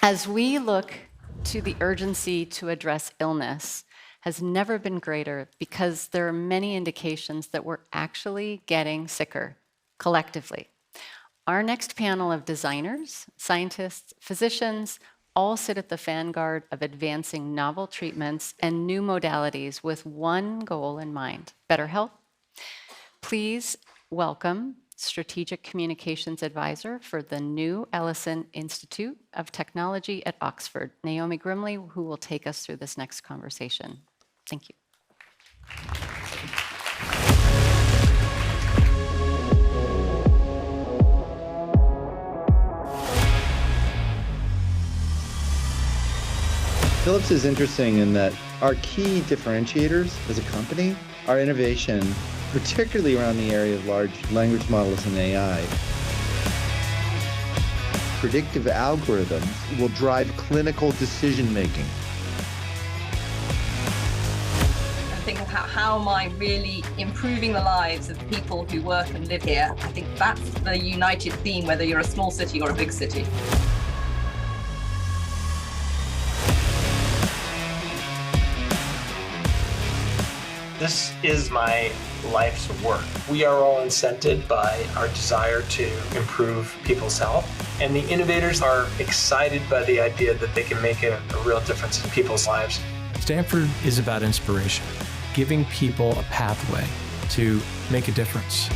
As we look to the urgency to address illness has never been greater because there are many indications that we're actually getting sicker collectively. Our next panel of designers, scientists, physicians, all sit at the vanguard of advancing novel treatments and new modalities with one goal in mind: better health. Please welcome Strategic Communications Advisor for the New Ellison Institute of Technology at Oxford, Naomi Grimley, who will take us through this next conversation. Thank you. Philips is interesting in that our key differentiators as a company are innovation, particularly around the area of large language models and AI. Predictive algorithms will drive clinical decision-making. I think how am I really improving the lives of the people who work and live here? I think that's the united theme, whether you're a small city or a big city. This is my life's work. We are all incented by our desire to improve people's health, and the innovators are excited by the idea that they can make a real difference in people's lives. Stanford is about inspiration, giving people a pathway to make a difference.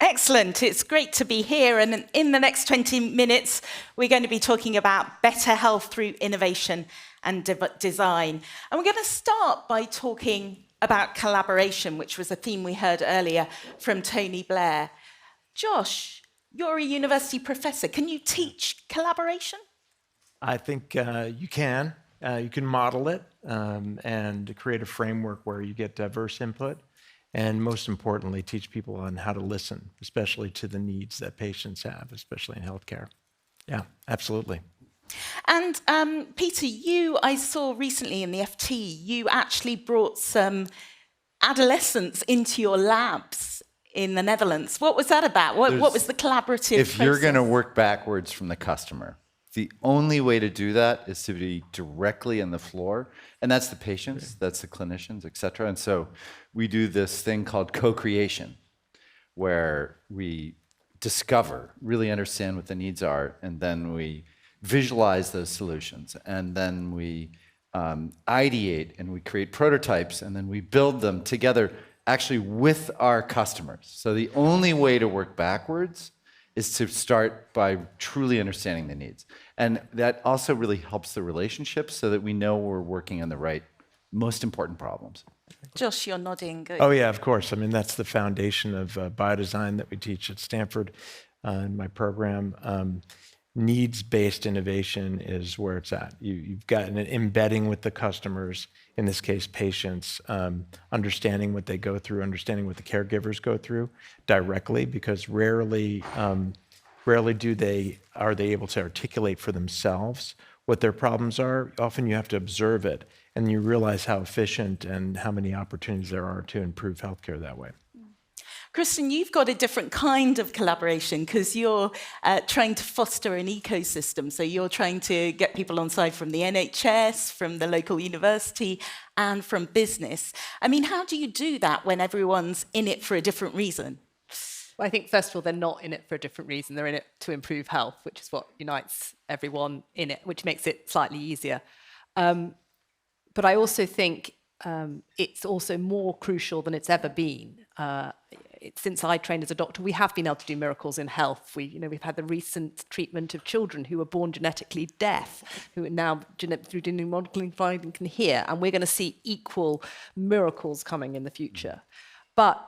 Excellent. It's great to be here. And in the next 20 minutes, we're going to be talking about better health through innovation and design. And we're going to start by talking about collaboration, which was a theme we heard earlier from Tony Blair. Josh, you're a university professor. Can you teach collaboration? I think you can. You can model it and create a framework where you get diverse input. And most importantly, teach people on how to listen, especially to the needs that patients have, especially in healthcare. Yeah, absolutely. And Peter, I saw recently in the FT, you actually brought some adolescents into your labs in the Netherlands. What was that about? What was the collaborative If process? you're going to work backwards from the customer, the only way to do that is to be directly in the floor. And that's the patients, that's the clinicians, et cetera. And so we do this thing called co-creation, where we discover, really understand what the needs are, and then we visualize those solutions. And then we ideate and we create prototypes, and then we build them together actually with our customers. So the only way to work backwards is to start by truly understanding the needs. And that also really helps the relationship so that we know we're working on the right, most important problems. Josh, you're nodding. Good. Oh, yeah, of course. I mean, that's the foundation of biodesign that we teach at Stanford in my program. Needs-based innovation is where it's at. You've got an embedding with the customers, in this case, patients, understanding what they go through, understanding what the caregivers go through directly, because rarely are they able to articulate for themselves what their problems are. Often you have to observe it, and you realize how efficient and how many opportunities there are to improve healthcare that way. Kristen, you've got a different kind of collaboration because you're trying to foster an ecosystem. So you're trying to get people on side from the NHS, from the local university, and from business. I mean, how do you do that when everyone's in it for a different reason? Well, I think, first of all, they're not in it for a different reason. They're in it to improve health, which is what unites everyone in it, which makes it slightly easier. But I also think it's also more crucial than it's ever been. Since I trained as a doctor, we have been able to do miracles in health. We've had the recent treatment of children who were born genetically deaf, who are now through genetic modeling can hear, and we're going to see equal miracles coming in the future. But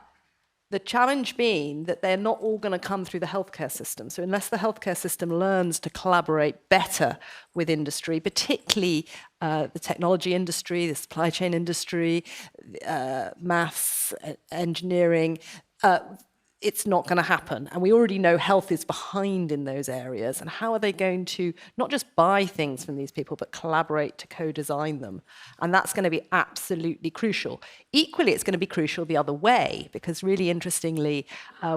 the challenge being that they're not all going to come through the healthcare system. So unless the healthcare system learns to collaborate better with industry, particularly the technology industry, the supply chain industry, maths, engineering, it's not going to happen. And we already know health is behind in those areas. And how are they going to not just buy things from these people, but collaborate to co-design them? And that's going to be absolutely crucial. Equally, it's going to be crucial the other way, because really interestingly,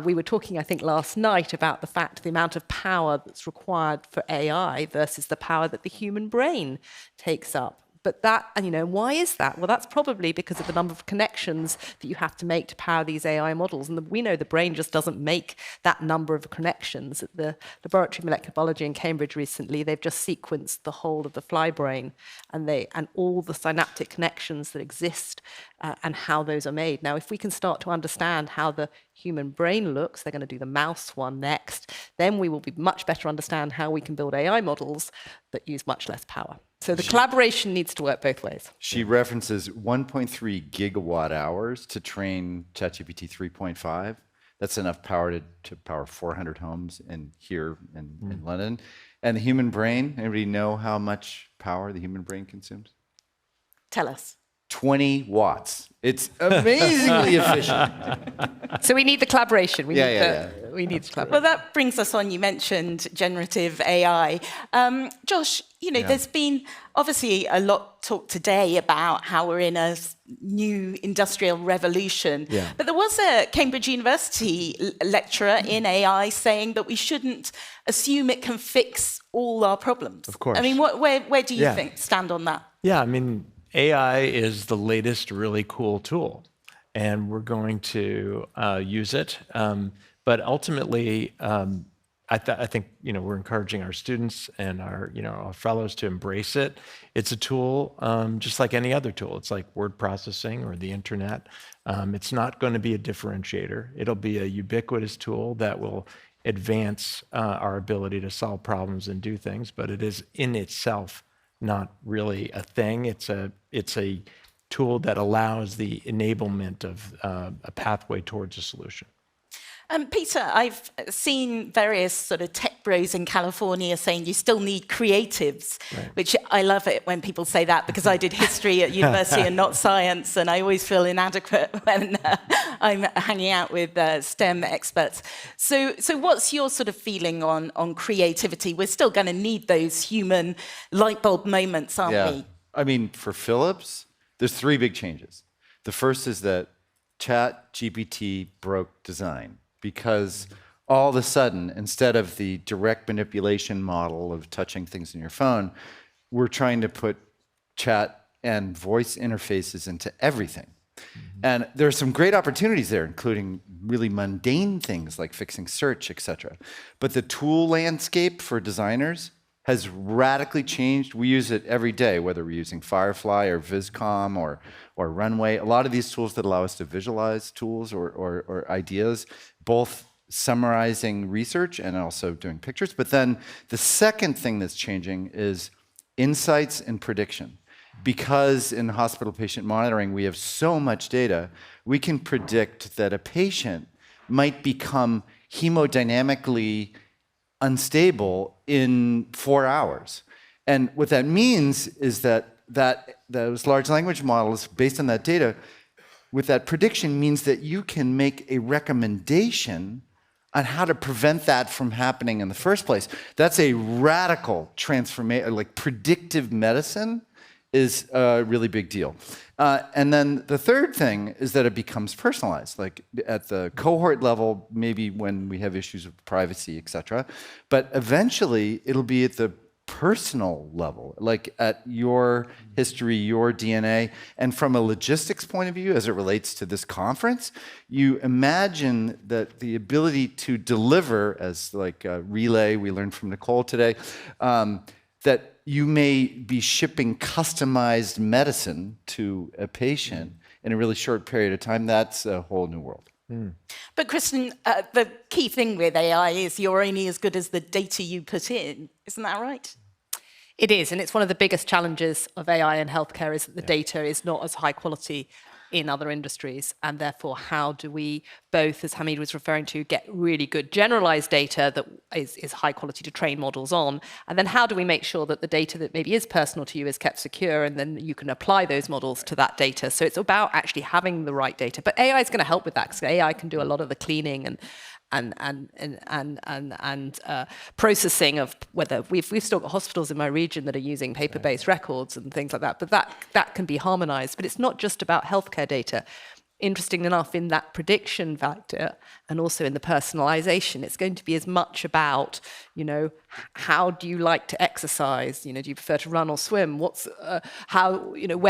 we were talking, I think, last night about the fact the amount of power that's required for AI versus the power that the human brain takes up. But that, and why is that? Well, that's probably because of the number of connections that you have to make to power these AI models. And we know the brain just doesn't make that number of connections. At the Laboratory of Molecular Biology in Cambridge recently, they've just sequenced the whole of the fly brain and all the synaptic connections that exist and how those are made. Now, if we can start to understand how the human brain looks, they're going to do the mouse one next, then we will be much better understand how we can build AI models that use much less power. So the collaboration needs to work both ways. She references 1.3 gigawatt hours to train ChatGPT 3.5. That's enough power to power 400 homes here in London. And the human brain, anybody know how much power the human brain consumes? Tell us. 20 watts. It's amazingly efficient. So we need the collaboration. We need the collaboration. Well, that brings us on. You mentioned generative AI. Josh, there's been obviously a lot talked today about how we're in a new industrial revolution. Yeah. But there was a Cambridge University lecturer in AI saying that we shouldn't assume it can fix all our problems. Of course. I mean, where do you stand on that? Yeah, I mean, AI is the latest really cool tool, and we're going to use it. But ultimately, I think we're encouraging our students and our fellows to embrace it. It's a tool just like any other tool. It's like word processing or the internet. It's not going to be a differentiator. It'll be a ubiquitous tool that will advance our ability to solve problems and do things. But it is in itself not really a thing. It's a tool that allows the enablement of a pathway towards a solution. Peter, I've seen various sort of tech bros in California saying you still need creatives, which I love it when people say that, because I did history at university and not science, and I always feel inadequate when I'm hanging out with STEM experts. So what's your sort of feeling on creativity? We're still going to need those human light bulb moments, aren't we? I mean, for Philips, there's 3 big changes. The first is that ChatGPT broke design, because all of a sudden, instead of the direct manipulation model of touching things in your phone, we're trying to put chat and voice interfaces into everything. And there are some great opportunities there, including really mundane things like fixing search, et cetera. But the tool landscape for designers has radically changed. We use it every day, whether we're using Firefly or Viscom or Runway. A lot of these tools that allow us to visualize tools or ideas, both summarizing research and also doing pictures. But then the second thing that's changing is insights and prediction. Because in hospital patient monitoring, we have so much data, we can predict that a patient might become hemodynamically unstable in 4 hours. And what that means is that those large language models, based on that data, with that prediction, means that you can make a recommendation on how to prevent that from happening in the first place. That's a radical transformation. Like, predictive medicine is a really big deal. And then the third thing is that it becomes personalized, like at the cohort level, maybe when we have issues of privacy, et cetera. But eventually, it'll be at the personal level, like at your history, your DNA. And from a logistics point of view, as it relates to this conference, you imagine that the ability to deliver, as like a relay we learned from Nicole today, that you may be shipping customized medicine to a patient in a really short period of time. That's a whole new world. But Kristen, the key thing with AI is you're only as good as the data you put in. Isn't that right? It is, and it's one of the biggest challenges of AI in healthcare is that the data is not as high quality in other industries? And therefore, how do we both, as Hamid was referring to, get really good generalized data that is high quality to train models on? And then how do we make sure that the data that maybe is personal to you is kept secure, and then you can apply those models to that data? So it's about actually having the right data. But AI is going to help with that, because AI can do a lot of the cleaning and processing of whether we've still got hospitals in my region that are using paper-based records and things like that, but that can be harmonized. But it's not just about healthcare data. Interestingly enough, in that prediction factor and also in the personalization, it's going to be as much about, how do you like to exercise? Do you prefer to run or swim? Where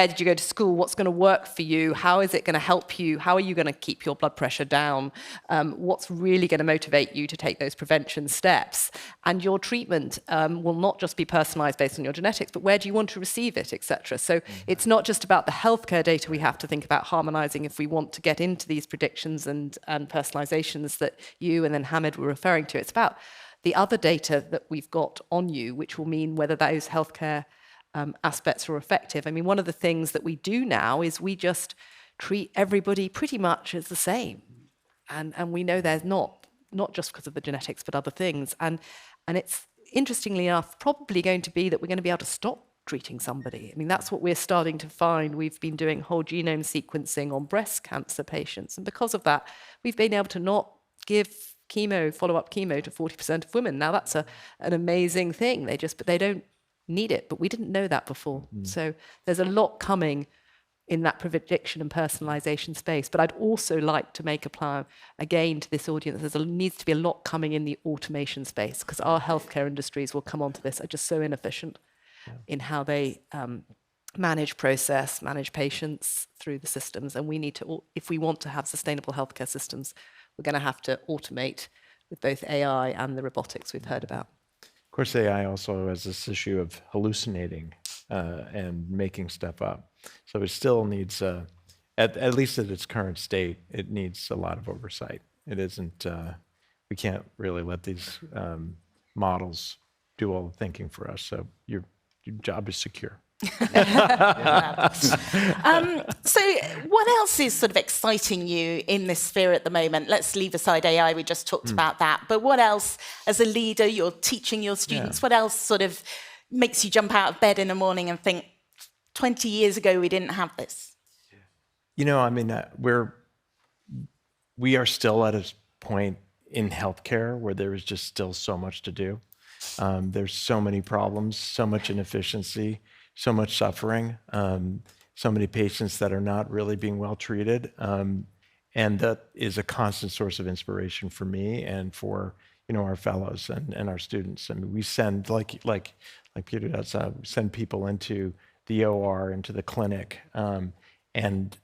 did you go to school? What's going to work for you? How is it going to help you? How are you going to keep your blood pressure down? What's really going to motivate you to take those prevention steps? And your treatment will not just be personalized based on your genetics, but where do you want to receive it, etc. So it's not just about the healthcare data we have to think about harmonizing if we want to get into these predictions and personalizations that you and then Hamid were referring to. It's about the other data that we've got on you, which will mean whether those healthcare aspects are effective. I mean, one of the things that we do now is we just treat everybody pretty much as the same. And we know there's not just because of the genetics, but other things. And it's, interestingly enough, probably going to be that we're going to be able to stop treating somebody. I mean, that's what we're starting to find. We've been doing whole genome sequencing on breast cancer patients. And because of that, we've been able to not give follow-up chemo to 40% of women. Now that's an amazing thing. But they don't need it. But we didn't know that before. So there's a lot coming in that prediction and personalization space. But I'd also like to make a plan again to this audience. There needs to be a lot coming in the automation space, because our healthcare industries will come onto this, are just so inefficient in how they manage patients through the systems. And we need to, if we want to have sustainable healthcare systems, we're going to have to automate with both AI and the robotics we've heard about. Of course, AI also has this issue of hallucinating and making stuff up. So it still needs, at least at its current state, it needs a lot of oversight. It isn't, we can't really let these models do all the thinking for us. So your job is secure. So what else is sort of exciting you in this sphere at the moment? Let's leave aside AI, we just talked about that. But what else, as a leader, you're teaching your students, what else sort of makes you jump out of bed in the morning and think, 20 years ago, we didn't have this? I mean, we are still at a point in healthcare where there is just still so much to do. There's so many problems, so much inefficiency, so much suffering, so many patients that are not really being well treated. And that is a constant source of inspiration for me and for our fellows and our students. I mean, we send, like Peter does, send people into the OR, into the clinic, and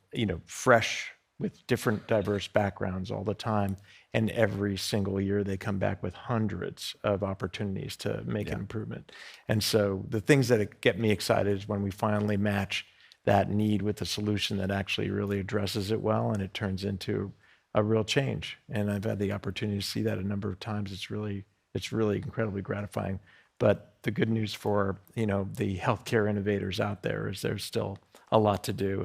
fresh with different diverse backgrounds all the time. And every single year they come back with hundreds of opportunities to make an improvement. And so the things that get me excited is when we finally match that need with a solution that actually really addresses it well, and it turns into a real change. And I've had the opportunity to see that a number of times. It's really incredibly gratifying. But the good news for the healthcare innovators out there is there's still a lot to do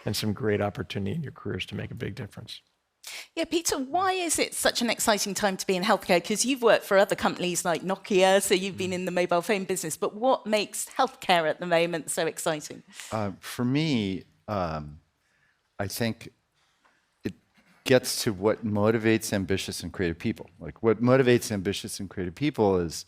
and some great opportunity in your careers to make a big difference. Yeah, Peter, why is it such an exciting time to be in healthcare? Because you've worked for other companies like Nokia, so you've been in the mobile phone business. But what makes healthcare at the moment so exciting? For me, I think it gets to what motivates ambitious and creative people. Like, what motivates ambitious and creative people is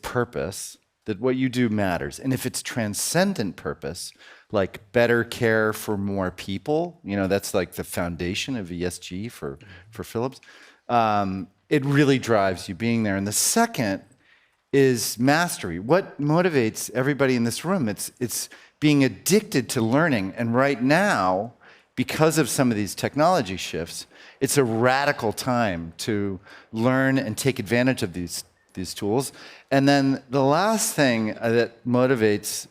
purpose, that what you do matters. And if it's transcendent purpose, like better care for more people, that's like the foundation of ESG for Philips, it really drives you being there. And the second is mastery. What motivates everybody in this room? It's being addicted to learning. And right now, because of some of these technology shifts, it's a radical time to learn and take advantage of these tools. And then the last thing that motivates,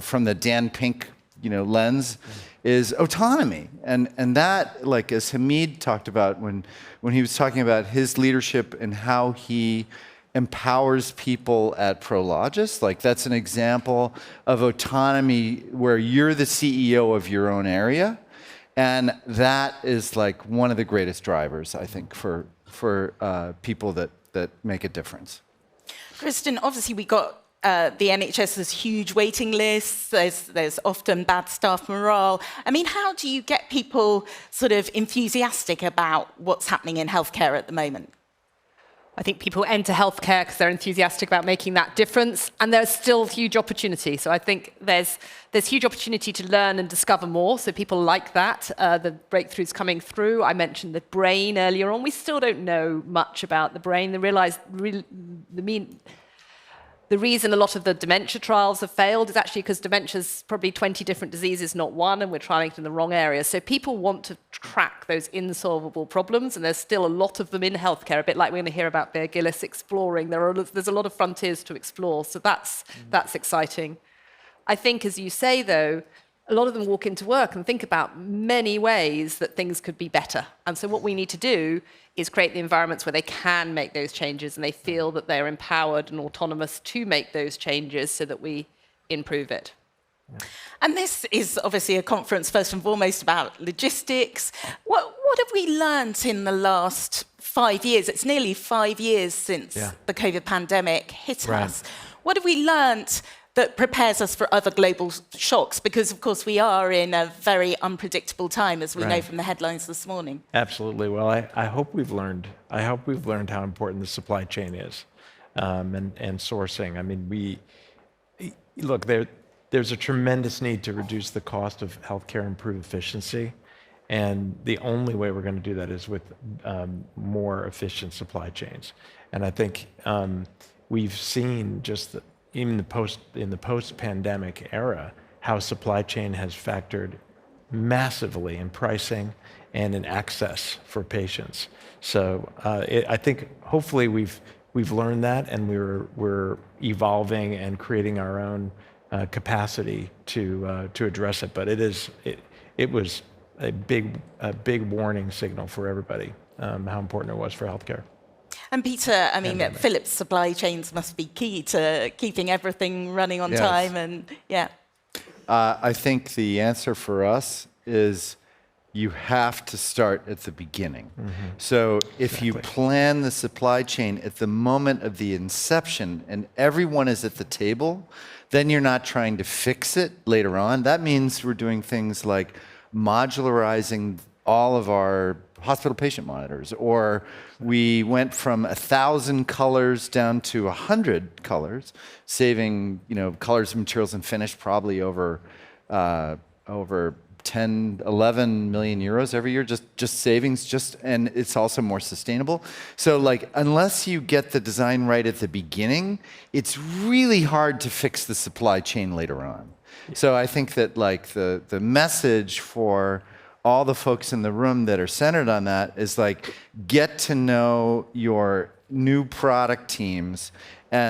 from the Dan Pink, lens, is autonomy. And that, like as Hamid talked about when he was talking about his leadership and how he empowers people at Prologis, like that's an example of autonomy where you're the CEO of your own area. And that is like one of the greatest drivers, I think, for people that make a difference. Kristen, obviously we got the NHS has huge waiting lists. There's often bad staff morale. I mean, how do you get people sort of enthusiastic about what's happening in healthcare at the moment? I think people enter healthcare because they're enthusiastic about making that difference, and there's still huge opportunity. So I think there's huge opportunity to learn and discover more. So people like that. The breakthroughs coming through. I mentioned the brain earlier on. We still don't know much about the brain. The reason a lot of the dementia trials have failed is actually because dementia is probably 20 different diseases, not one, and we're trying it in the wrong areas. So people want to crack those insolvable problems, and there's still a lot of them in healthcare, a bit like we're going to hear about Bear Gillis exploring. There's a lot of frontiers to explore, so that's exciting. I think, as you say, though, a lot of them walk into work and think about many ways that things could be better. And so what we need to do is create the environments where they can make those changes and they feel that they're empowered and autonomous to make those changes so that we improve it. And this is obviously a conference first and foremost about logistics. What have we learned in the last 5 years? It's nearly 5 years since the COVID pandemic hit us. What have we learned that prepares us for other global shocks? Because, of course, we are in a very unpredictable time, as we know from the headlines this morning. Absolutely. Well, I hope we've learned. I hope we've learned how important the supply chain is, and sourcing. I mean, look, there's a tremendous need to reduce the cost of healthcare, improve efficiency, and the only way we're going to do that is with more efficient supply chains. And I think we've seen just even in the post-pandemic era, how supply chain has factored massively in pricing and in access for patients. So I think hopefully we've learned that, and we're evolving and creating our own capacity to address it. But it was a big warning signal for everybody how important it was for healthcare. And Peter, I mean, Philips' supply chains must be key to keeping everything running on time, and I think the answer for us is you have to start at the beginning. So if you plan the supply chain at the moment of the inception and everyone is at the table, then you're not trying to fix it later on. That means we're doing things like modularizing all of our hospital patient monitors, or we went from 1,000 colors down to 100 colors, saving colors, materials, and finish probably over 10, 11 million euros every year, just savings, and it's also more sustainable. So like, unless you get the design right at the beginning, it's really hard to fix the supply chain later on. So I think that like the message for all the folks in the room that are centered on that is like, get to know your new product teams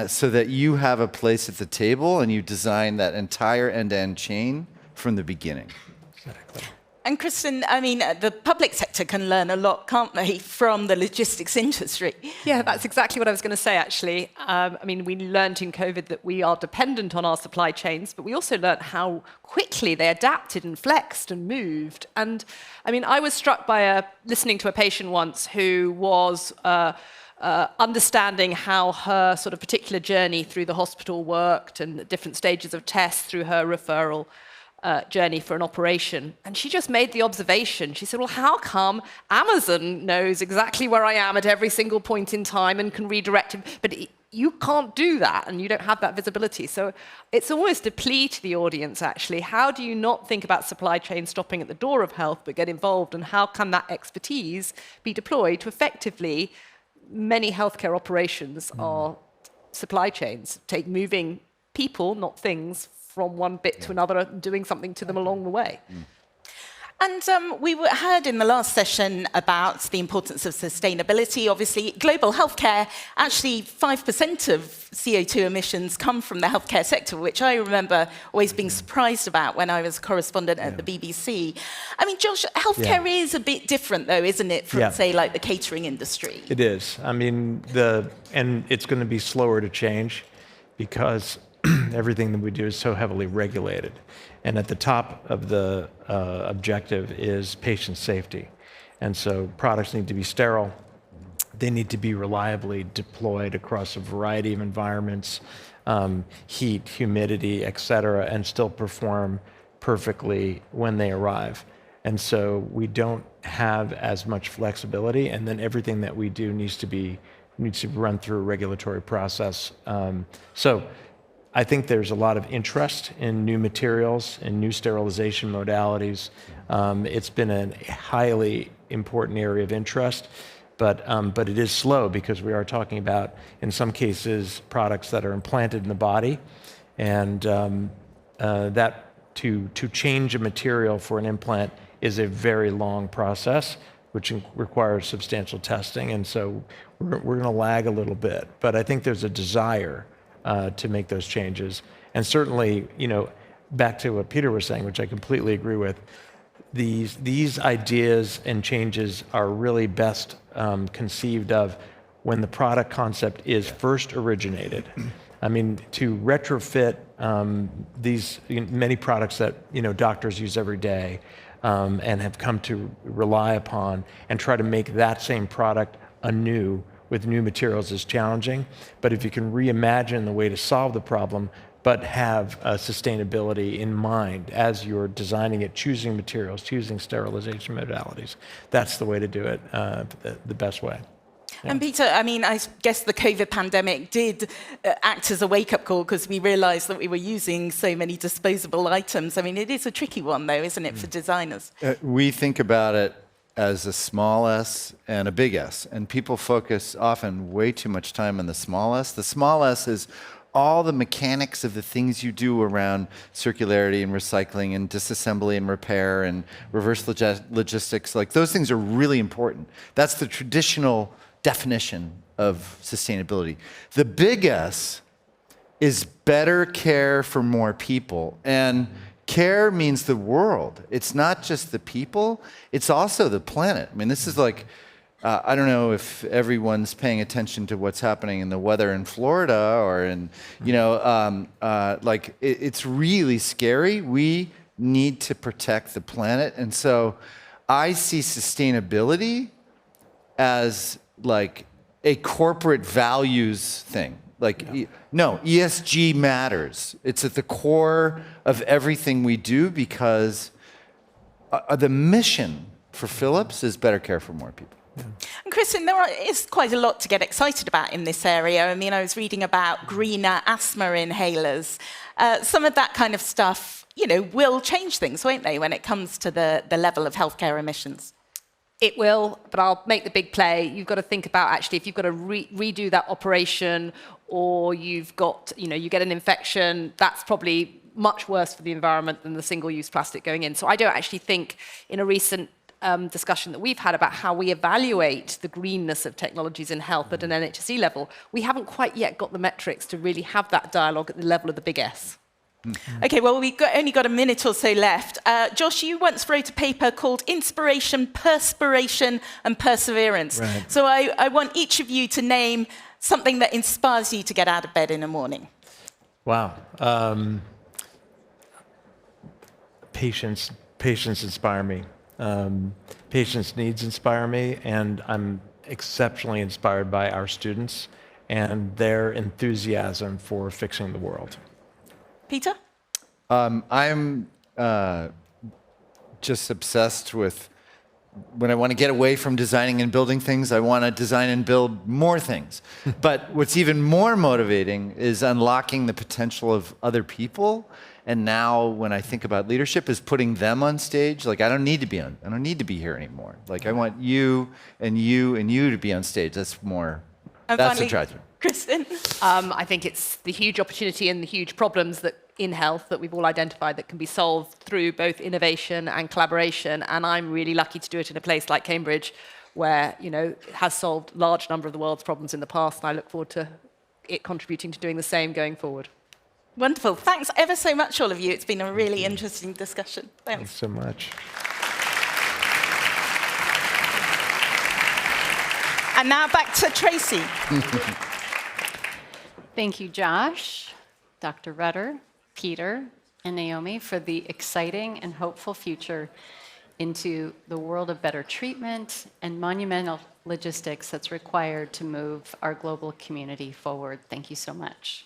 so that you have a place at the table and you design that entire end-to-end chain from the beginning. Exactly. And Kristen, I mean, the public sector can learn a lot, can't they, from the logistics industry? Yeah, that's exactly what I was going to say, actually. I mean, we learned in COVID that we are dependent on our supply chains, but we also learned how quickly they adapted and flexed and moved. And I mean, I was struck by listening to a patient once who was understanding how her sort of particular journey through the hospital worked and the different stages of tests through her referral journey for an operation. And she just made the observation. She said, well, how come Amazon knows exactly where I am at every single point in time and can redirect it, but you can't do that and you don't have that visibility? So it's almost a plea to the audience, actually. How do you not think about supply chain stopping at the door of health, but get involved? And how can that expertise be deployed to effectively, many healthcare operations are supply chains, moving people, not things, from one bit to another, doing something to them along the way. And we heard in the last session about the importance of sustainability. Obviously, global healthcare, actually 5% of CO2 emissions come from the healthcare sector, which I remember always being surprised about when I was a correspondent at the BBC. I mean, Josh, healthcare is a bit different, though, isn't it, from, say, like the catering industry? It is. I mean, and it's going to be slower to change because everything that we do is so heavily regulated. And at the top of the objective is patient safety. And so products need to be sterile. They need to be reliably deployed across a variety of environments, heat, humidity, et cetera, and still perform perfectly when they arrive. And so we don't have as much flexibility, and then everything that we do needs to run through a regulatory process. So I think there's a lot of interest in new materials and new sterilization modalities. It's been a highly important area of interest, but it is slow because we are talking about, in some cases, products that are implanted in the body, and that to change a material for an implant is a very long process, which requires substantial testing, and so we're going to lag a little bit. But I think there's a desire to make those changes, and certainly, back to what Peter was saying, which I completely agree with. These ideas and changes are really best conceived of when the product concept is first originated. I mean, to retrofit these many products that doctors use every day and have come to rely upon, and try to make that same product anew with new materials is challenging. But if you can reimagine the way to solve the problem, but have sustainability in mind as you're designing it, choosing materials, choosing sterilization modalities, that's the way to do it the best way. Yeah. And Peter, I mean, I guess the COVID pandemic did act as a wake-up call, because we realized that we were using so many disposable items. I mean, it is a tricky one, though, isn't it, for designers? We think about it as a small s and a big S, and people focus often way too much time on the small s. The small s is all the mechanics of the things you do around circularity and recycling and disassembly and repair and reverse logistics. Like, those things are really important. That's the traditional definition of sustainability. The big S is better care for more people. And care means the world. It's not just the people, it's also the planet. I mean, this is like, I don't know if everyone's paying attention to what's happening in the weather in Florida or in, it's really scary. We need to protect the planet. And so I see sustainability as like a corporate values thing. No, ESG matters. It's at the core of everything we do, because the mission for Philips is better care for more people. Yeah. And Kristen, there is quite a lot to get excited about in this area. I mean, I was reading about greener asthma inhalers. Some of that kind of stuff, will change things, won't they, when it comes to the level of healthcare emissions? It will, but I'll make the big play. You've got to think about, actually, if you've got to redo that operation, or you've got, you get an infection, that's probably much worse for the environment than the single-use plastic going in. So I don't actually think, in a recent discussion that we've had about how we evaluate the greenness of technologies in health at an NHSE level, we haven't quite yet got the metrics to really have that dialogue at the level of the big S. Okay, well, we've only got a minute or so left. Josh, you once wrote a paper called Inspiration, Perspiration and Perseverance. Right. So I want each of you to name something that inspires you to get out of bed in the morning. Wow. Patients inspire me. Patients' needs inspire me, and I'm exceptionally inspired by our students and their enthusiasm for fixing the world. Peter? I'm just obsessed with, when I want to get away from designing and building things, I want to design and build more things. But what's even more motivating is unlocking the potential of other people. And now, when I think about leadership, is putting them on stage. Like, I don't need to be here anymore. Like, I want you and you and you to be on stage. That's more. And that's finally, what drives me. Kristen? I think it's the huge opportunity and the huge problems that in health that we've all identified that can be solved through both innovation and collaboration. And I'm really lucky to do it in a place like Cambridge, where it has solved a large number of the world's problems in the past. And I look forward to it contributing to doing the same going forward. Wonderful. Thanks ever so much, all of you. It's been a really interesting discussion. Thanks so much. And now back to Tracy. Thank you, Josh. Dr. Rudder, Peter, and Naomi for the exciting and hopeful future into the world of better treatment and monumental logistics that's required to move our global community forward. Thank you so much.